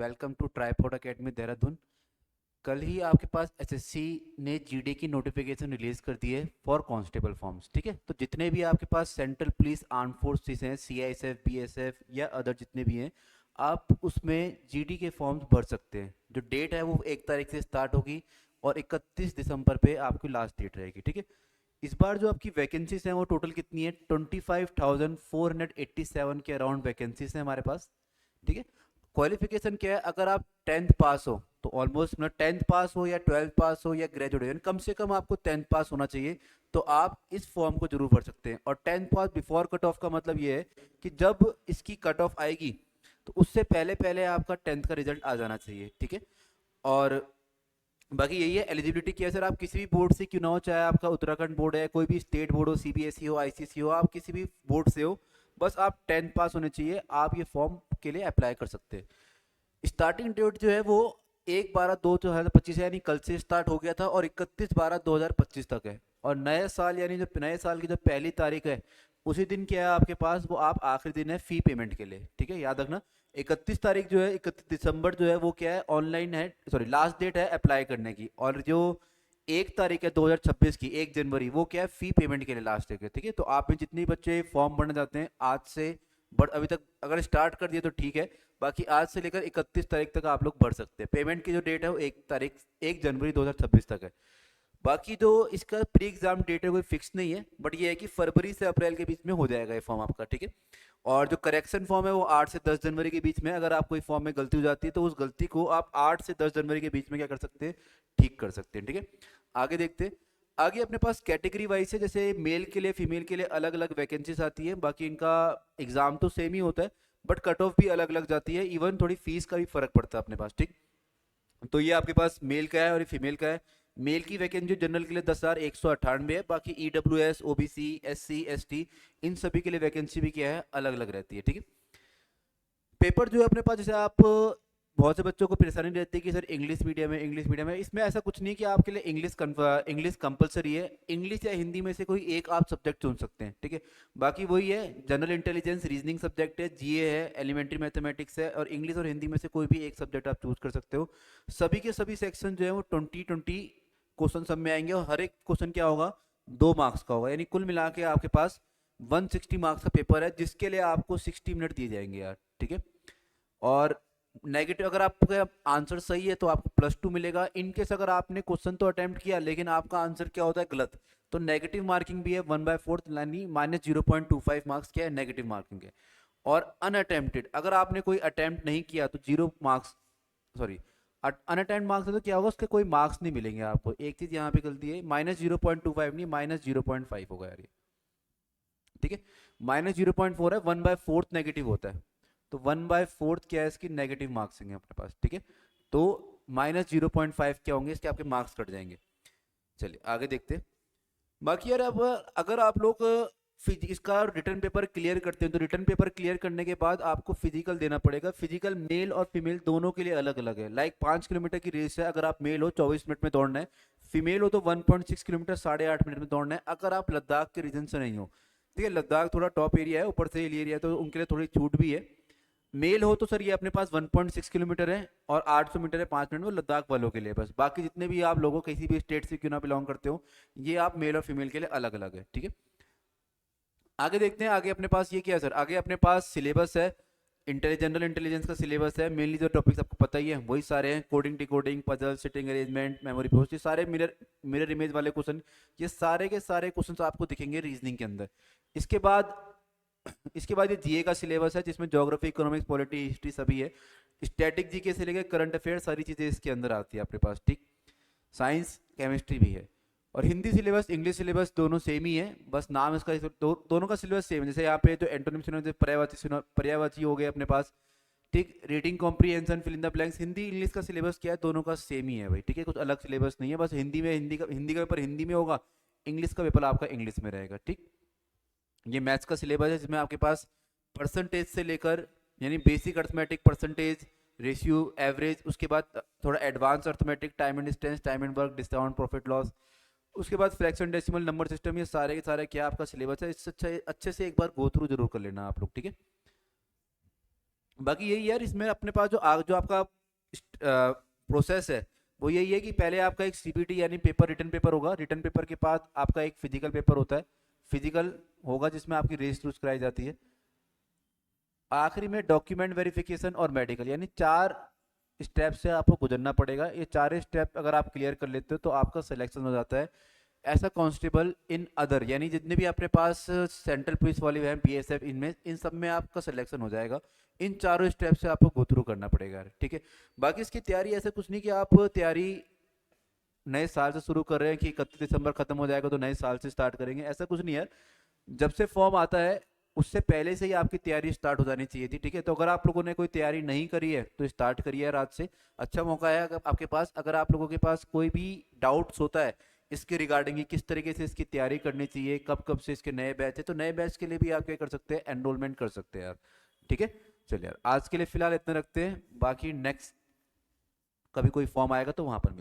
Welcome to tripod academy Dehradun. कल ही आपके पास एसएससी ने जीडी की नोटिफिकेशन रिलीज कर दी है फॉर कांस्टेबल फॉर्म्स। ठीक है, तो जितने भी आपके पास सेंट्रल पुलिस आर्म फोर्सेस हैं, सीआईएसएफ, बीएसएफ या अदर जितने भी हैं, आप उसमें जीडी के फॉर्म्स भर सकते हैं। जो डेट है वो 1 तारीख से स्टार्ट होगी और 31 दिसंबर पे आपकी लास्ट डेट रहेगी। ठीक है, इस बार जो आपकी वैकेंसीज हैं वो टोटल कितनी है, 25,487 के अराउंड वैकेंसीज हैं हमारे पास। ठीक है, क्वालिफिकेशन क्या है, अगर आप 10th पास हो तो ऑलमोस्ट मतलब 10th पास हो या 12th पास हो या ग्रेजुएट, कम से कम आपको 10th पास होना चाहिए, तो आप इस फॉर्म को जरूर भर सकते हैं। और 10th पास बिफोर कट ऑफ का मतलब ये है कि जब इसकी कट ऑफ आएगी तो उससे पहले पहले आपका 10th का रिजल्ट आ जाना चाहिए। ठीक है, और बाकी यही है, एलिजिबिलिटी क्या है सर, आप किसी भी बोर्ड से क्यों ना हो, चाहे आपका उत्तराखंड बोर्ड है, कोई भी स्टेट बोर्ड हो, सीबीएसई हो, आईसीएसई हो, आप किसी भी बोर्ड से हो, बस आप 10th पास होने चाहिए, आप ये फॉर्म के लिए अप्लाई कर सकते हैं। स्टार्टिंग डेट जो है वो 1/12/2025 है, यानी कल से स्टार्ट हो गया था, और 31/12/2025 तक है। और नए साल यानी जो नए साल की जो पहली तारीख है उसी दिन क्या है आपके पास, वो आप आखिरी दिन है फी पेमेंट के लिए। ठीक है, याद रखना 31 तारीख जो है, 31 दिसंबर जो है वो क्या है, ऑनलाइन है, सॉरी लास्ट डेट है अप्लाई करने की। और जो 1 तारीख है 2026 की, 1 जनवरी, वो क्या है फी पेमेंट के लिए लास्ट डेट है। ठीक है, तो आप में जितने बच्चे फॉर्म भरना चाहते हैं आज से, बट अभी तक अगर स्टार्ट कर दिए तो ठीक है, बाकी आज से लेकर 31 तारीख तक आप लोग भर सकते हैं। पेमेंट की जो डेट है वो 1 जनवरी 2026 तक है। बाकी जो इसका प्री एग्जाम डेट है कोई फिक्स नहीं है, बट ये है कि फरवरी से अप्रैल के बीच में हो जाएगा ये फॉर्म आपका। ठीक है, और जो करेक्शन फॉर्म है वो 8 से 10 जनवरी के बीच में, अगर आप कोई फॉर्म में गलती हो जाती है तो उस गलती को आप 8 से 10 जनवरी के बीच में क्या कर सकते हैं, ठीक कर सकते हैं। ठीक है, आगे देखते हैं। आगे अपने पास कैटेगरी वाइज है, जैसे मेल के लिए फीमेल के लिए अलग अलग वैकेंसीज आती है, बाकी इनका एग्जाम तो सेम ही होता है, बट कट ऑफ भी अलग अलग जाती है, इवन थोड़ी फीस का भी फर्क पड़ता है अपने पास। ठीक, तो ये आपके पास मेल का है और ये फीमेल का है। मेल की वैकेंसी जनरल के लिए 10,198 है, बाकी ईडब्ल्यूएस, ओबीसी, एससी, एसटी, इन सभी के लिए वैकेंसी भी क्या है, अलग अलग रहती है। ठीक है, पेपर जो है अपने पास, जैसे आप बहुत से बच्चों को परेशानी रहती है कि सर इंग्लिश मीडियम है, इसमें ऐसा कुछ नहीं कि आपके लिए इंग्लिश कंपलसरी है। इंग्लिश या हिंदी में से कोई एक आप सब्जेक्ट चुन सकते हैं। ठीक है, बाकी वही है, जनरल इंटेलिजेंस, रीजनिंग सब्जेक्ट है, जीए है, एलिमेंट्री मैथमेटिक्स है, और इंग्लिश और हिंदी में से कोई भी एक सब्जेक्ट आप चूज कर सकते हो। सभी के सभी सेक्शन जो है वो 20-20 क्वेश्चन सब में आएंगे, और हर एक क्वेश्चन क्या होगा, 2 मार्क्स का होगा, यानी कुल मिला के आपके पास 160 मार्क्स का पेपर है, जिसके लिए आपको 60 मिनट दिए जाएंगे यार। ठीक है, और नेगेटिव अगर आपका आंसर सही है तो आपको +2 मिलेगा। इनकेस अगर आपने क्वेश्चन तो अटेम्प्ट किया लेकिन आपका आंसर क्या होता है, गलत, तो नेगेटिव मार्किंग भी है 1/4, यानी -0.25 मार्क्स क्या है, नेगेटिव मार्किंग है। और अनअटेम्प्टेड, अगर आपने कोई अटेम्प्ट नहीं किया तो 0 मार्क्स, सॉरी, अनअटेम्प्ट मार्क्स है तो क्या होगा, उसके कोई मार्क्स नहीं मिलेंगे आपको। एक चीज यहाँ पे गलती है, -0.25 नहीं, -0.5 होगा यार ये। ठीक है, -0.4 है, 1/4 नेगेटिव होता है, तो 1/4 क्या है इसकी नेगेटिव मार्क्सिंग है अपने पास। ठीक है, तो -0.5 क्या होंगे इसके, आपके मार्क्स कट जाएंगे। चलिए आगे देखते हैं। बाकी यार अब अगर आप लोग इसका रिटर्न पेपर क्लियर करते हैं तो रिटर्न पेपर क्लियर करने के बाद आपको फिजिकल देना पड़ेगा। फिजिकल मेल और फीमेल दोनों के लिए अलग अलग है। लाइक 5 किलोमीटर की रेस है, अगर आप मेल हो 24 मिनट में दौड़ना है, फीमेल हो तो 1.6 किलोमीटर 8.5 मिनट में दौड़ना है, अगर आप लद्दाख के रीजन से नहीं हो। ठीक है, लद्दाख थोड़ा टॉप एरिया है, ऊपर से हिल एरिया है, तो उनके लिए थोड़ी छूट भी है। मेल हो तो सर ये अपने पास 1.6 किलोमीटर है और 800 मीटर है 5 मिनट में, लद्दाख वालों के लिए बस। बाकी जितने भी आप लोगों किसी भी स्टेट से क्यों ना बिलोंग करते हो, ये आप मेल और फीमेल के लिए अलग अलग है। ठीक है, आगे देखते हैं। आगे अपने पास ये क्या है सर, आगे अपने पास सिलेबस है, जनरल इंटेलिजेंस का सिलेबस है। मेनली जो टॉपिक्स आपको पता ही है वही सारे हैं, coding, decoding, puzzle, sitting arrangement, memory post, ये सारे मिरर मिरर इमेज वाले क्वेश्चन, ये सारे के सारे क्वेश्चन आपको दिखेंगे रीजनिंग के अंदर। इसके बाद इसके बाद ये जीए का सिलेबस है, जिसमें ज्योग्राफी, इकोनॉमिक्स, पॉलिटी, हिस्ट्री सभी है। स्टैटिक जीके से लेकर करंट अफेयर सारी चीजें इसके अंदर आती है अपने पास। ठीक, साइंस केमिस्ट्री भी है। और हिंदी सिलेबस, इंग्लिश सिलेबस दोनों सेम ही है, बस नाम इसका दोनों का सिलेबस सेम है। जैसे यहाँ पे जो एंटोनिम सिनोनिम, पर्यायवाची हो गए अपने पास। ठीक, reading comprehension, fill in the blanks, Hindi English का सिलेबस क्या है, दोनों का सेम ही है भाई। ठीक है, कुछ अलग सिलेबस नहीं है, बस हिंदी का पेपर हिंदी में होगा, इंग्लिश का पेपर आपका इंग्लिश में रहेगा। ठीक, ये मैथ्स का सिलेबस है, जिसमें आपके पास परसेंटेज से लेकर, यानी basic arithmetic, percentage, ratio, average, उसके बाद थोड़ा advance arithmetic, time and distance, time and work, discount, profit loss, उसके बाद फ्रैक्शन, डेसिमल, नंबर सिस्टम, ये सारे के सारे क्या आपका सिलेबस है। इससे अच्छे से एक बार गो थ्रू जरूर कर लेना आप लोग। ठीक है, बाकी यही यार, इसमें अपने पास जो आपका प्रोसेस है वो यही है कि पहले आपका एक सीबीटी यानी पेपर, रिटन पेपर होगा। रिटन पेपर के बाद आपका एक फिजिकल पेपर होता है। फिजिकल होगा जिसमें आपकी रेस रूस कराई जाती है। आखिरी में डॉक्यूमेंट वेरिफिकेशन और मेडिकल, यानी 4 स्टेप से आपको गुजरना पड़ेगा। ये 4 स्टेप अगर आप क्लियर कर लेते हो तो आपका सिलेक्शन हो जाता है ऐसा कांस्टेबल इन अदर, यानी जितने भी अपने पास सेंट्रल पुलिस वाले हैं, बीएसएफ, इनमें इन सब में आपका सिलेक्शन हो जाएगा। इन चारों स्टेप से आपको गो थ्रू करना पड़ेगा, ठीक है। बाकी इसकी तैयारी ऐसा कुछ नहीं कि आप तैयारी नए साल से शुरू कर रहे हैं कि 31 दिसंबर खत्म हो जाएगा तो नए साल से स्टार्ट करेंगे, ऐसा कुछ नहीं है। जब से फॉर्म आता है उससे पहले से ही आपकी तैयारी स्टार्ट हो जानी चाहिए थी, ठीक है। तो अगर आप लोगों ने कोई तैयारी नहीं करी है तो स्टार्ट करिए यार आज से। अच्छा मौका है अगर आपके पास, अगर आप लोगों के पास कोई भी डाउट्स होता है इसके रिगार्डिंग कि किस तरीके से इसकी तैयारी करनी चाहिए, कब कब से इसके नए बैच है, तो नए बैच के लिए भी आप क्या कर सकते हैं, एनरोलमेंट कर सकते हैं यार, ठीक है। चलिए यार आज के लिए फिलहाल इतना रखते हैं, बाकी नेक्स्ट कभी कोई फॉर्म आएगा तो वहां पर मिलते हैं।